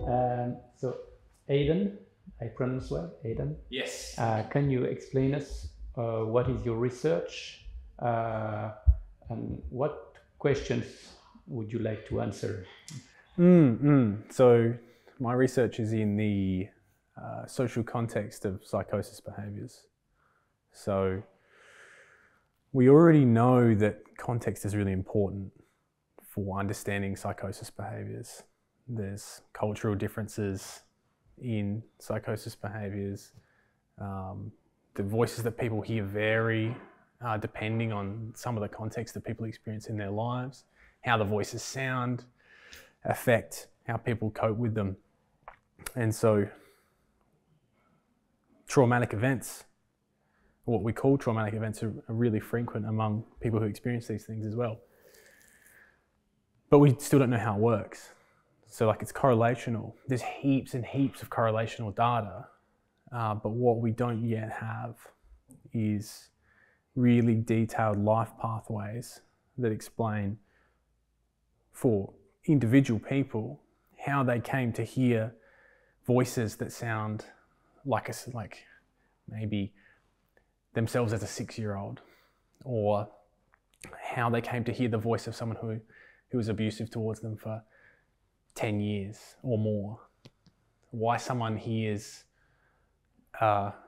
So, Adan, I pronounce well, Adan? Yes. Can you explain us what is your research and what questions would you like to answer? So, my research is in the social context of psychosis behaviours. So, we already know that context is really important for understanding psychosis behaviours. There's cultural differences in psychosis behaviours. The voices that people hear vary depending on some of the context that people experience in their lives. How the voices sound affect how people cope with them. And so traumatic events, what we call traumatic events, are really frequent among people who experience these things as well. But we still don't know how it works. So like it's correlational. There's heaps and heaps of correlational data, but what we don't yet have is really detailed life pathways that explain for individual people how they came to hear voices that sound like maybe themselves as a 6-year-old, or how they came to hear the voice of someone who was abusive towards them for 10 years or more. Why someone hears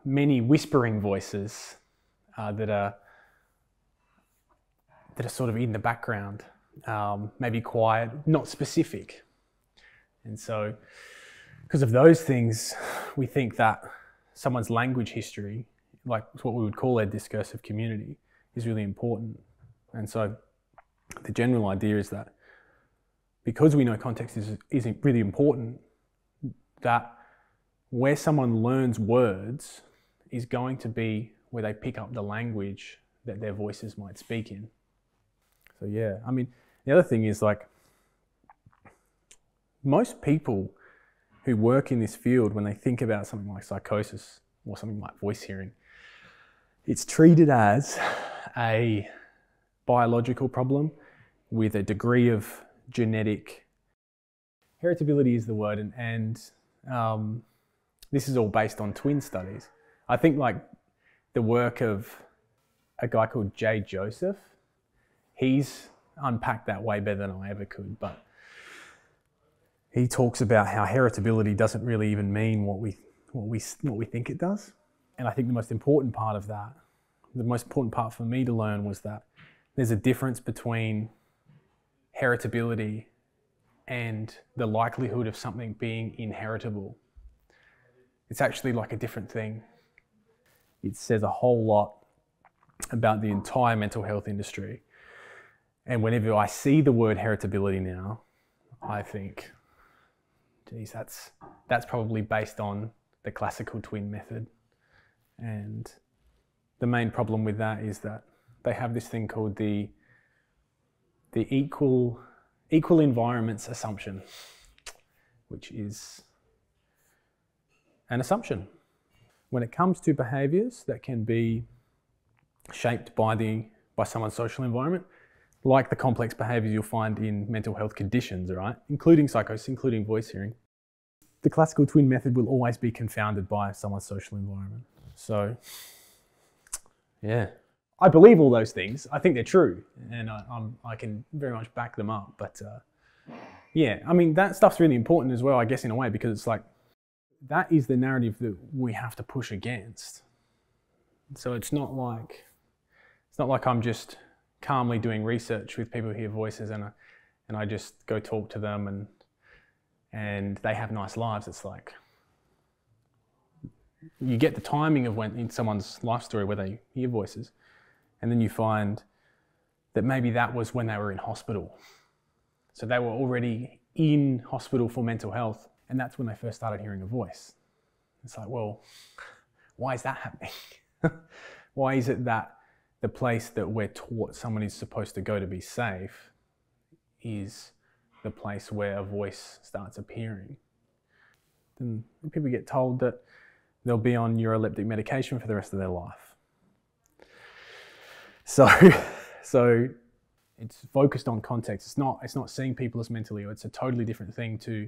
many whispering voices that are sort of in the background, maybe quiet, not specific. And so because of those things, we think that someone's language history, like what we would call their discursive community, is really important. And so the general idea is that because we know context is really important, that where someone learns words is going to be where they pick up the language that their voices might speak in. So yeah, I mean, the other thing is like, most people who work in this field, when they think about something like psychosis or something like voice hearing, it's treated as a biological problem with a degree of genetic heritability is the word, and this is all based on twin studies. I think like the work of a guy called J. Joseph, he's unpacked that way better than I ever could, but he talks about how heritability doesn't really even mean what we think it does. And I think the most important part of that, the most important part for me to learn, was that there's a difference between heritability and the likelihood of something being inheritable. It's actually like a different thing. It says a whole lot about the entire mental health industry. And whenever I see the word heritability now, I think, geez, that's probably based on the classical twin method. And the main problem with that is that they have this thing called the equal environments assumption, which is an assumption. When it comes to behaviours that can be shaped by someone's social environment, like the complex behaviours you'll find in mental health conditions, right? Including psychosis, including voice hearing, the classical twin method will always be confounded by someone's social environment. So, yeah. I believe all those things. I think they're true, and I can very much back them up. But yeah, I mean, that stuff's really important as well, I guess, in a way, because it's like, that is the narrative that we have to push against. So it's not like I'm just calmly doing research with people who hear voices and I just go talk to them and they have nice lives. It's like, you get the timing of when in someone's life story where they hear voices, and then you find that maybe that was when they were in hospital. So they were already in hospital for mental health, and that's when they first started hearing a voice. It's like, well, why is that happening? Why is it that the place that we're taught someone is supposed to go to be safe is the place where a voice starts appearing? Then people get told that they'll be on neuroleptic medication for the rest of their life. So it's focused on context. It's not seeing people as mentally ill. It's a totally different thing to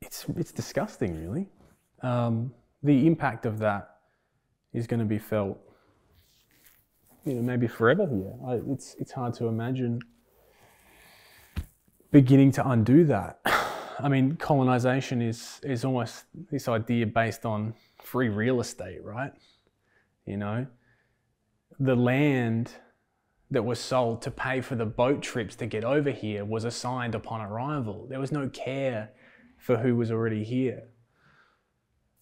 it's disgusting, really. The impact of that is going to be felt, maybe forever here. It's hard to imagine beginning to undo that. I mean, colonisation is almost this idea based on free real estate, right? The land that was sold to pay for the boat trips to get over here was assigned upon arrival. There was no care for who was already here.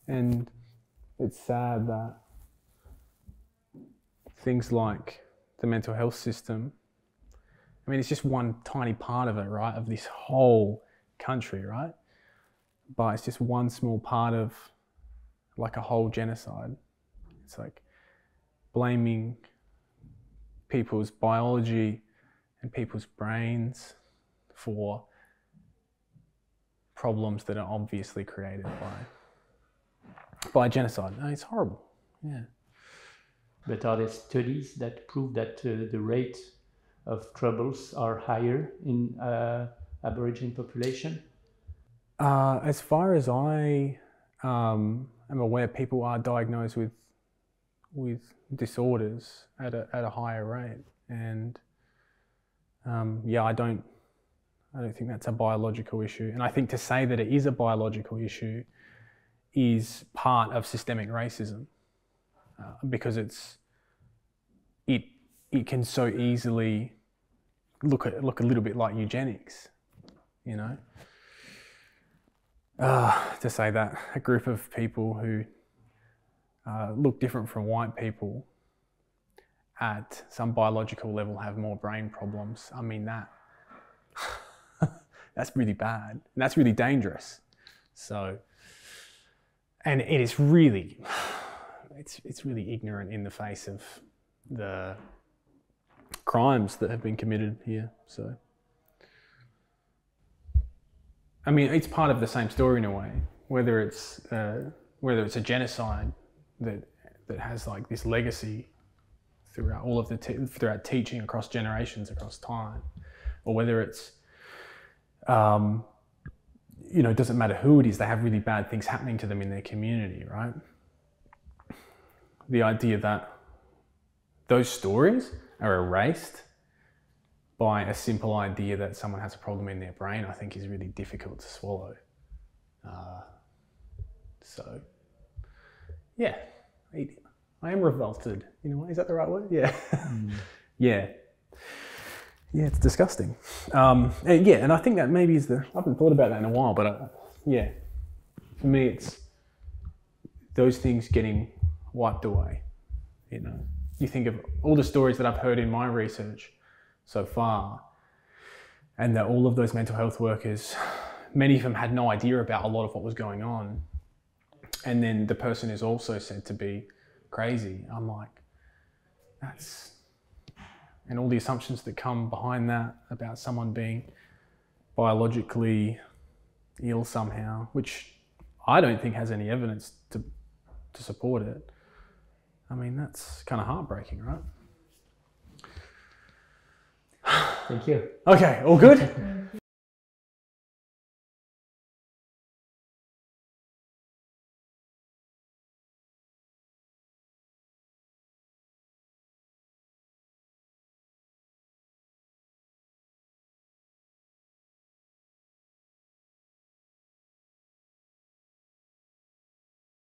And it's sad that things like the mental health system, I mean, it's just one tiny part of it, right? Of this whole country, right? But it's just one small part of like a whole genocide. It's like blaming people's biology and people's brains for problems that are obviously created by genocide. No, it's horrible. Yeah. But are there studies that prove that the rate of troubles are higher in Aboriginal population? As far as I am aware, people are diagnosed with disorders at a higher rate, and I don't think that's a biological issue. And I think to say that it is a biological issue is part of systemic racism, because it can so easily look a little bit like eugenics, to say that a group of people who look different from white people at some biological level have more brain problems. I mean, that's really bad, and that's really dangerous. So, and it is really, it's really ignorant in the face of the crimes that have been committed here. So, I mean, it's part of the same story in a way, whether it's a genocide that has like this legacy throughout all of throughout teaching across generations, across time, or whether it's it doesn't matter who it is, they have really bad things happening to them in their community, right? The idea that those stories are erased by a simple idea that someone has a problem in their brain, I think is really difficult to swallow. So, yeah, I am revolted. Is that the right word? Yeah. Yeah. Yeah, it's disgusting. And I think that maybe is I haven't thought about that in a while, but for me it's those things getting wiped away. You think of all the stories that I've heard in my research so far, and that all of those mental health workers, many of them had no idea about a lot of what was going on. And then the person is also said to be crazy. I'm like, and all the assumptions that come behind that about someone being biologically ill somehow, which I don't think has any evidence to support it. I mean, that's kind of heartbreaking, right? Thank you. Okay, all good?